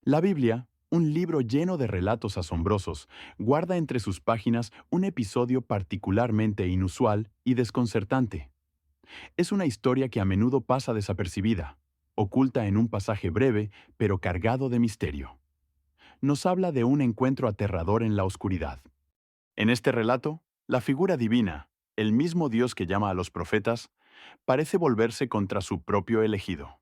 La Biblia, un libro lleno de relatos asombrosos, guarda entre sus páginas un episodio particularmente inusual y desconcertante. Es una historia que a menudo pasa desapercibida, oculta en un pasaje breve, pero cargado de misterio. Nos habla de un encuentro aterrador en la oscuridad. En este relato, la figura divina, el mismo Dios que llama a los profetas, parece volverse contra su propio elegido.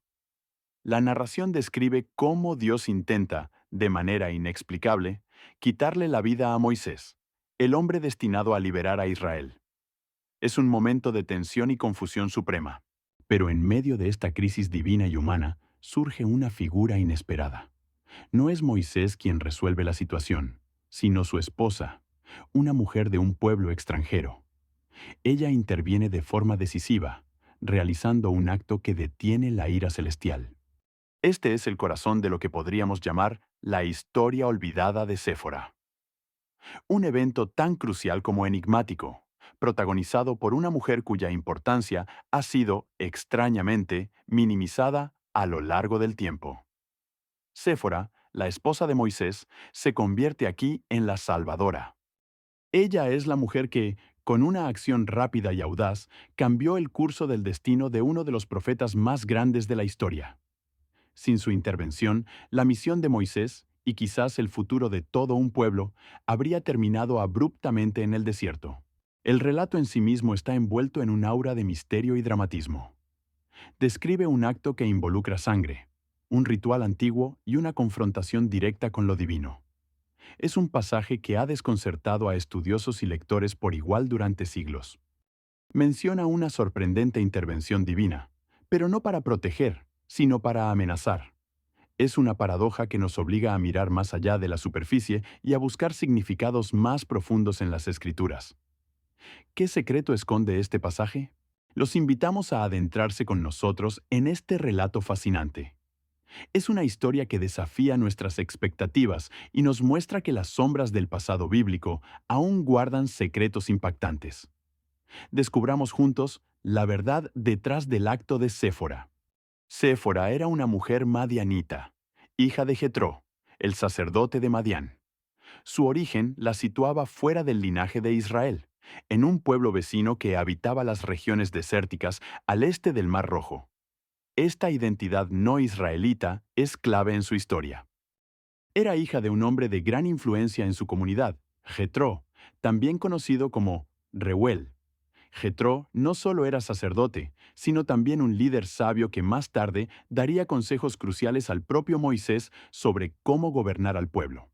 La narración describe cómo Dios intenta, de manera inexplicable, quitarle la vida a Moisés, el hombre destinado a liberar a Israel. Es un momento de tensión y confusión suprema. Pero en medio de esta crisis divina y humana, surge una figura inesperada. No es Moisés quien resuelve la situación, sino su esposa, una mujer de un pueblo extranjero. Ella interviene de forma decisiva, realizando un acto que detiene la ira celestial. Este es el corazón de lo que podríamos llamar la historia olvidada de Séfora. Un evento tan crucial como enigmático, protagonizado por una mujer cuya importancia ha sido, extrañamente, minimizada a lo largo del tiempo. Séfora, la esposa de Moisés, se convierte aquí en la salvadora. Ella es la mujer que, con una acción rápida y audaz, cambió el curso del destino de uno de los profetas más grandes de la historia. Sin su intervención, la misión de Moisés, y quizás el futuro de todo un pueblo, habría terminado abruptamente en el desierto. El relato en sí mismo está envuelto en un aura de misterio y dramatismo. Describe un acto que involucra sangre, un ritual antiguo y una confrontación directa con lo divino. Es un pasaje que ha desconcertado a estudiosos y lectores por igual durante siglos. Menciona una sorprendente intervención divina, pero no para proteger, sino para amenazar. Es una paradoja que nos obliga a mirar más allá de la superficie y a buscar significados más profundos en las Escrituras. ¿Qué secreto esconde este pasaje? Los invitamos a adentrarse con nosotros en este relato fascinante. Es una historia que desafía nuestras expectativas y nos muestra que las sombras del pasado bíblico aún guardan secretos impactantes. Descubramos juntos la verdad detrás del acto de Séfora. Séfora era una mujer madianita, hija de Jetró, el sacerdote de Madián. Su origen la situaba fuera del linaje de Israel, en un pueblo vecino que habitaba las regiones desérticas al este del Mar Rojo. Esta identidad no israelita es clave en su historia. Era hija de un hombre de gran influencia en su comunidad, Jetró, también conocido como Reuel. Jetró no solo era sacerdote, sino también un líder sabio que más tarde daría consejos cruciales al propio Moisés sobre cómo gobernar al pueblo.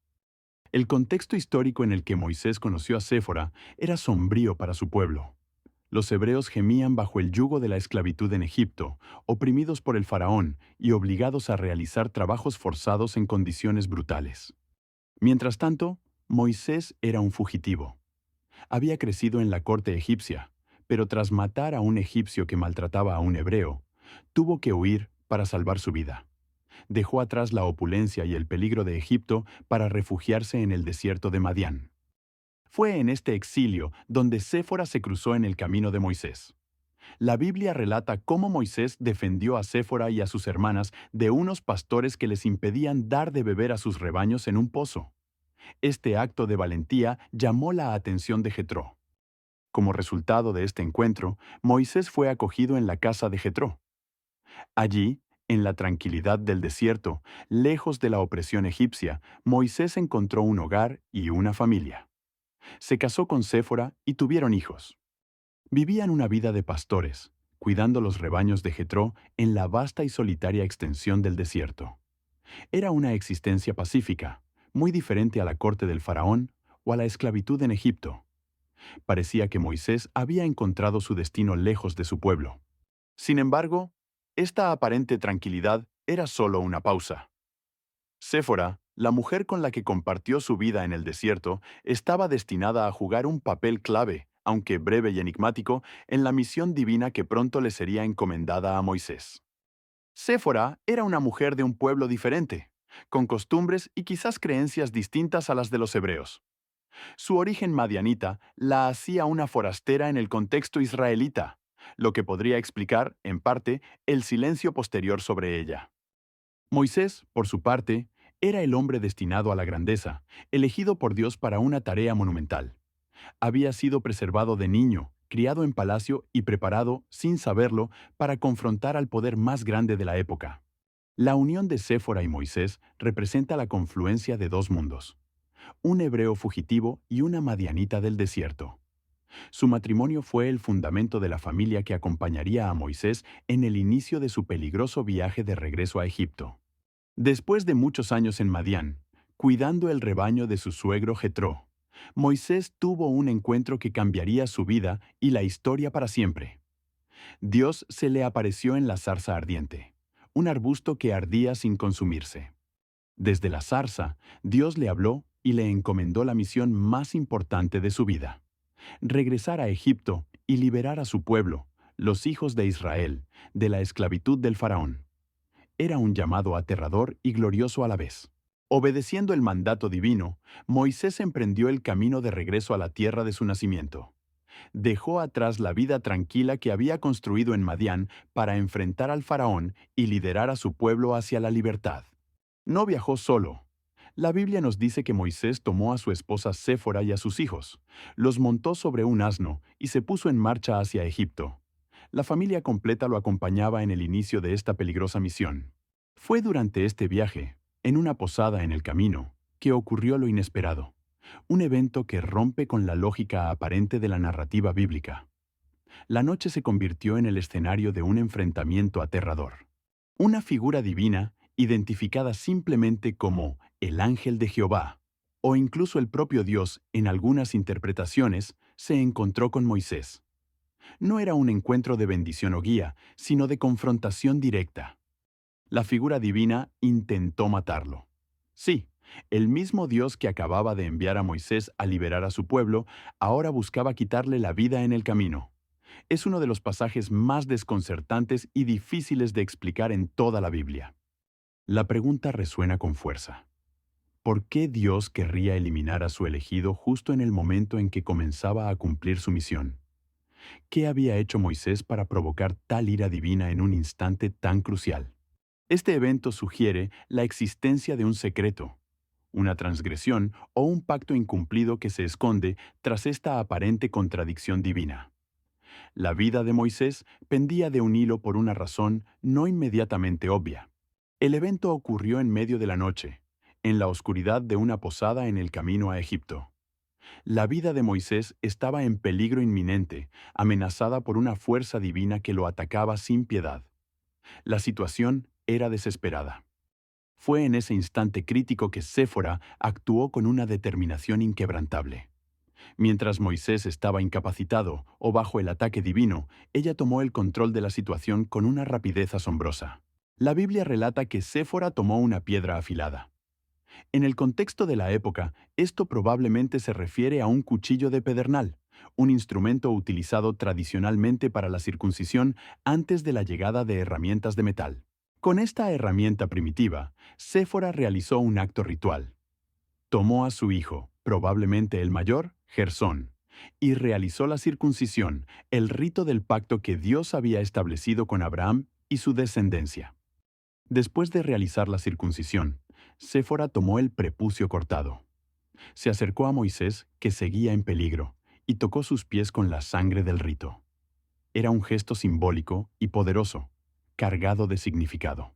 El contexto histórico en el que Moisés conoció a Séfora era sombrío para su pueblo. Los hebreos gemían bajo el yugo de la esclavitud en Egipto, oprimidos por el faraón y obligados a realizar trabajos forzados en condiciones brutales. Mientras tanto, Moisés era un fugitivo. Había crecido en la corte egipcia, pero tras matar a un egipcio que maltrataba a un hebreo, tuvo que huir para salvar su vida. Dejó atrás la opulencia y el peligro de Egipto para refugiarse en el desierto de Madián. Fue en este exilio donde Séfora se cruzó en el camino de Moisés. La Biblia relata cómo Moisés defendió a Séfora y a sus hermanas de unos pastores que les impedían dar de beber a sus rebaños en un pozo. Este acto de valentía llamó la atención de Jetró. Como resultado de este encuentro, Moisés fue acogido en la casa de Jetró. Allí, en la tranquilidad del desierto, lejos de la opresión egipcia, Moisés encontró un hogar y una familia. Se casó con Séfora y tuvieron hijos. Vivían una vida de pastores, cuidando los rebaños de Jetró en la vasta y solitaria extensión del desierto. Era una existencia pacífica, muy diferente a la corte del faraón o a la esclavitud en Egipto. Parecía que Moisés había encontrado su destino lejos de su pueblo. Sin embargo, esta aparente tranquilidad era solo una pausa. Séfora, la mujer con la que compartió su vida en el desierto, estaba destinada a jugar un papel clave, aunque breve y enigmático, en la misión divina que pronto le sería encomendada a Moisés. Séfora era una mujer de un pueblo diferente, con costumbres y quizás creencias distintas a las de los hebreos. Su origen madianita la hacía una forastera en el contexto israelita, lo que podría explicar, en parte, el silencio posterior sobre ella. Moisés, por su parte, Era el hombre destinado a la grandeza, elegido por Dios para una tarea monumental. Había sido preservado de niño, criado en palacio y preparado, sin saberlo, para confrontar al poder más grande de la época. La unión de Séfora y Moisés representa la confluencia de dos mundos, un hebreo fugitivo y una madianita del desierto. Su matrimonio fue el fundamento de la familia que acompañaría a Moisés en el inicio de su peligroso viaje de regreso a Egipto. Después de muchos años en Madián, cuidando el rebaño de su suegro Jetro, Moisés tuvo un encuentro que cambiaría su vida y la historia para siempre. Dios se le apareció en la zarza ardiente, un arbusto que ardía sin consumirse. Desde la zarza, Dios le habló y le encomendó la misión más importante de su vida: regresar a Egipto y liberar a su pueblo, los hijos de Israel, de la esclavitud del faraón. Era un llamado aterrador y glorioso a la vez. Obedeciendo el mandato divino, Moisés emprendió el camino de regreso a la tierra de su nacimiento. Dejó atrás la vida tranquila que había construido en Madián para enfrentar al faraón y liderar a su pueblo hacia la libertad. No viajó solo. La Biblia nos dice que Moisés tomó a su esposa Séfora y a sus hijos, los montó sobre un asno y se puso en marcha hacia Egipto. La familia completa lo acompañaba en el inicio de esta peligrosa misión. Fue durante este viaje, en una posada en el camino, que ocurrió lo inesperado, un evento que rompe con la lógica aparente de la narrativa bíblica. La noche se convirtió en el escenario de un enfrentamiento aterrador. Una figura divina, identificada simplemente como el ángel de Jehová, o incluso el propio Dios en algunas interpretaciones, se encontró con Moisés. No era un encuentro de bendición o guía, sino de confrontación directa. La figura divina intentó matarlo. Sí, el mismo Dios que acababa de enviar a Moisés a liberar a su pueblo, ahora buscaba quitarle la vida en el camino. Es uno de los pasajes más desconcertantes y difíciles de explicar en toda la Biblia. La pregunta resuena con fuerza. ¿Por qué Dios querría eliminar a su elegido justo en el momento en que comenzaba a cumplir su misión? ¿Qué había hecho Moisés para provocar tal ira divina en un instante tan crucial? Este evento sugiere la existencia de un secreto, una transgresión o un pacto incumplido que se esconde tras esta aparente contradicción divina. La vida de Moisés pendía de un hilo por una razón no inmediatamente obvia. El evento ocurrió en medio de la noche, en la oscuridad de una posada en el camino a Egipto. La vida de Moisés estaba en peligro inminente, amenazada por una fuerza divina que lo atacaba sin piedad. La situación era desesperada. Fue en ese instante crítico que Séfora actuó con una determinación inquebrantable. Mientras Moisés estaba incapacitado o bajo el ataque divino, ella tomó el control de la situación con una rapidez asombrosa. La Biblia relata que Séfora tomó una piedra afilada. En el contexto de la época, esto probablemente se refiere a un cuchillo de pedernal, un instrumento utilizado tradicionalmente para la circuncisión antes de la llegada de herramientas de metal. Con esta herramienta primitiva, Séfora realizó un acto ritual. Tomó a su hijo, probablemente el mayor, Gersón, y realizó la circuncisión, el rito del pacto que Dios había establecido con Abraham y su descendencia. Después de realizar la circuncisión, Séfora tomó el prepucio cortado. Se acercó a Moisés, que seguía en peligro, y tocó sus pies con la sangre del rito. Era un gesto simbólico y poderoso, cargado de significado.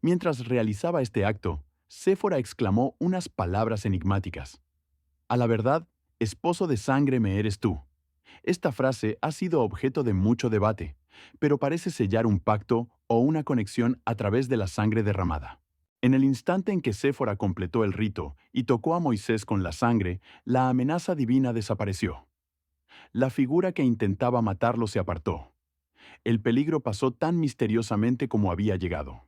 Mientras realizaba este acto, Séfora exclamó unas palabras enigmáticas. A la verdad, esposo de sangre me eres tú. Esta frase ha sido objeto de mucho debate, pero parece sellar un pacto o una conexión a través de la sangre derramada. En el instante en que Séfora completó el rito y tocó a Moisés con la sangre, la amenaza divina desapareció. La figura que intentaba matarlo se apartó. El peligro pasó tan misteriosamente como había llegado.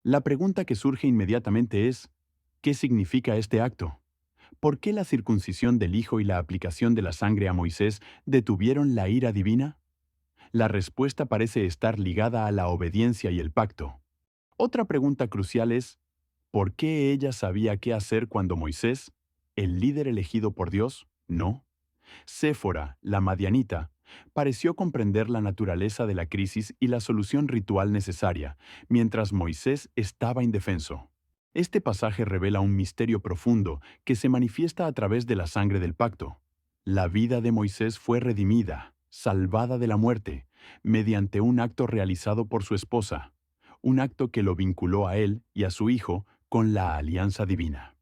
La pregunta que surge inmediatamente es, ¿qué significa este acto? ¿Por qué la circuncisión del hijo y la aplicación de la sangre a Moisés detuvieron la ira divina? La respuesta parece estar ligada a la obediencia y el pacto. Otra pregunta crucial es, ¿por qué ella sabía qué hacer cuando Moisés, el líder elegido por Dios, no? Séfora, la madianita, pareció comprender la naturaleza de la crisis y la solución ritual necesaria, mientras Moisés estaba indefenso. Este pasaje revela un misterio profundo que se manifiesta a través de la sangre del pacto. La vida de Moisés fue redimida, salvada de la muerte, mediante un acto realizado por su esposa, un acto que lo vinculó a él y a su hijo con la alianza divina.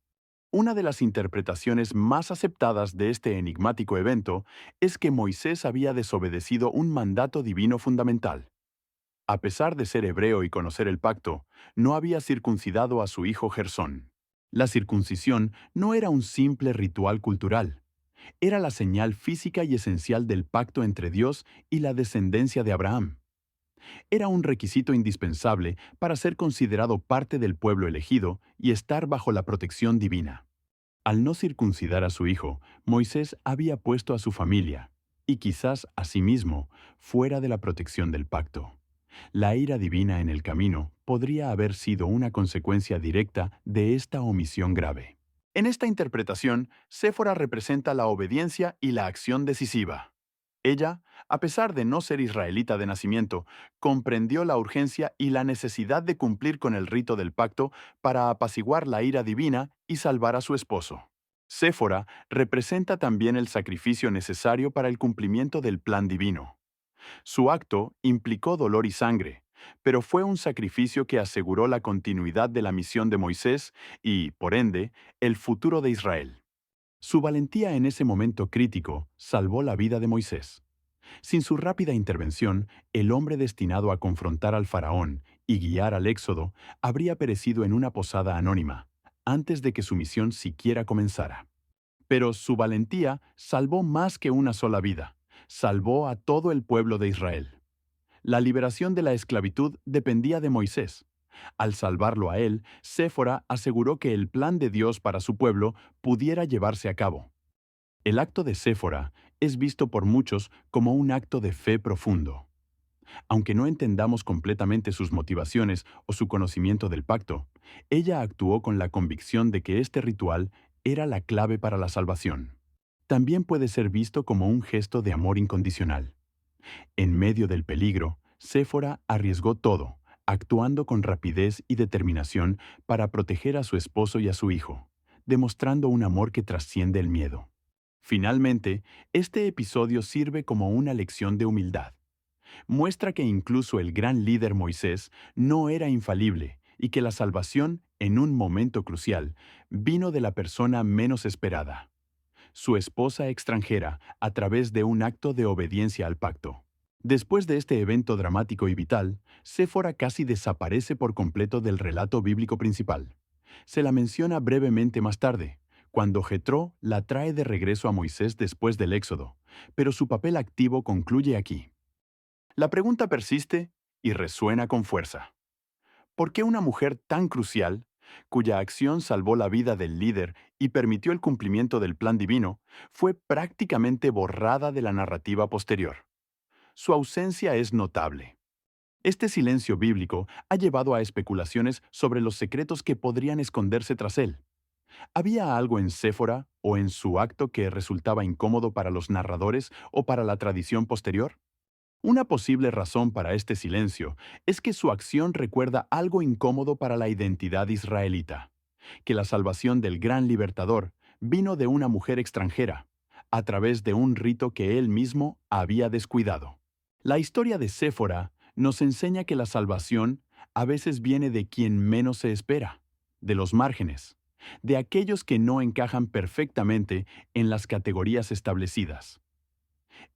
Una de las interpretaciones más aceptadas de este enigmático evento es que Moisés había desobedecido un mandato divino fundamental. A pesar de ser hebreo y conocer el pacto, no había circuncidado a su hijo Gersón. La circuncisión no era un simple ritual cultural, era la señal física y esencial del pacto entre Dios y la descendencia de Abraham. Era un requisito indispensable para ser considerado parte del pueblo elegido y estar bajo la protección divina. Al no circuncidar a su hijo, Moisés había puesto a su familia, y quizás a sí mismo, fuera de la protección del pacto. La ira divina en el camino podría haber sido una consecuencia directa de esta omisión grave. En esta interpretación, Séfora representa la obediencia y la acción decisiva. Ella, a pesar de no ser israelita de nacimiento, comprendió la urgencia y la necesidad de cumplir con el rito del pacto para apaciguar la ira divina y salvar a su esposo. Séfora representa también el sacrificio necesario para el cumplimiento del plan divino. Su acto implicó dolor y sangre, pero fue un sacrificio que aseguró la continuidad de la misión de Moisés y, por ende, el futuro de Israel. Su valentía en ese momento crítico salvó la vida de Moisés. Sin su rápida intervención, el hombre destinado a confrontar al faraón y guiar al éxodo habría perecido en una posada anónima, antes de que su misión siquiera comenzara. Pero su valentía salvó más que una sola vida, salvó a todo el pueblo de Israel. La liberación de la esclavitud dependía de Moisés. Al salvarlo a él, Séfora aseguró que el plan de Dios para su pueblo pudiera llevarse a cabo. El acto de Séfora es visto por muchos como un acto de fe profundo. Aunque no entendamos completamente sus motivaciones o su conocimiento del pacto, ella actuó con la convicción de que este ritual era la clave para la salvación. También puede ser visto como un gesto de amor incondicional. En medio del peligro, Séfora arriesgó todo, actuando con rapidez y determinación para proteger a su esposo y a su hijo, demostrando un amor que trasciende el miedo. Finalmente, este episodio sirve como una lección de humildad. Muestra que incluso el gran líder Moisés no era infalible y que la salvación, en un momento crucial, vino de la persona menos esperada, su esposa extranjera, a través de un acto de obediencia al pacto. Después de este evento dramático y vital, Séfora casi desaparece por completo del relato bíblico principal. Se la menciona brevemente más tarde, cuando Jetro la trae de regreso a Moisés después del Éxodo, pero su papel activo concluye aquí. La pregunta persiste y resuena con fuerza. ¿Por qué una mujer tan crucial, cuya acción salvó la vida del líder y permitió el cumplimiento del plan divino, fue prácticamente borrada de la narrativa posterior? Su ausencia es notable. Este silencio bíblico ha llevado a especulaciones sobre los secretos que podrían esconderse tras él. ¿Había algo en Séfora o en su acto que resultaba incómodo para los narradores o para la tradición posterior? Una posible razón para este silencio es que su acción recuerda algo incómodo para la identidad israelita, que la salvación del gran libertador vino de una mujer extranjera, a través de un rito que él mismo había descuidado. La historia de Séfora nos enseña que la salvación a veces viene de quien menos se espera, de los márgenes, de aquellos que no encajan perfectamente en las categorías establecidas.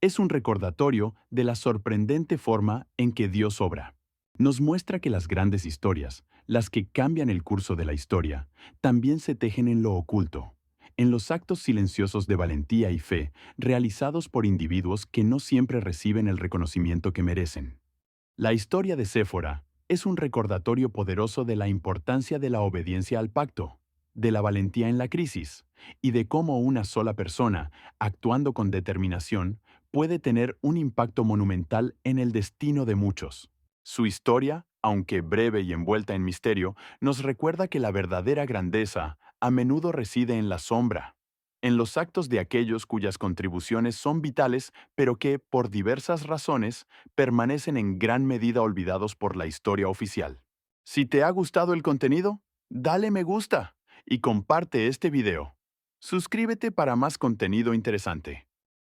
Es un recordatorio de la sorprendente forma en que Dios obra. Nos muestra que las grandes historias, las que cambian el curso de la historia, también se tejen en lo oculto, en los actos silenciosos de valentía y fe realizados por individuos que no siempre reciben el reconocimiento que merecen. La historia de Séfora es un recordatorio poderoso de la importancia de la obediencia al pacto, de la valentía en la crisis y de cómo una sola persona, actuando con determinación, puede tener un impacto monumental en el destino de muchos. Su historia, aunque breve y envuelta en misterio, nos recuerda que la verdadera grandeza a menudo reside en la sombra, en los actos de aquellos cuyas contribuciones son vitales, pero que, por diversas razones, permanecen en gran medida olvidados por la historia oficial. Si te ha gustado el contenido, Dale me gusta y comparte este video. Suscríbete para más contenido interesante.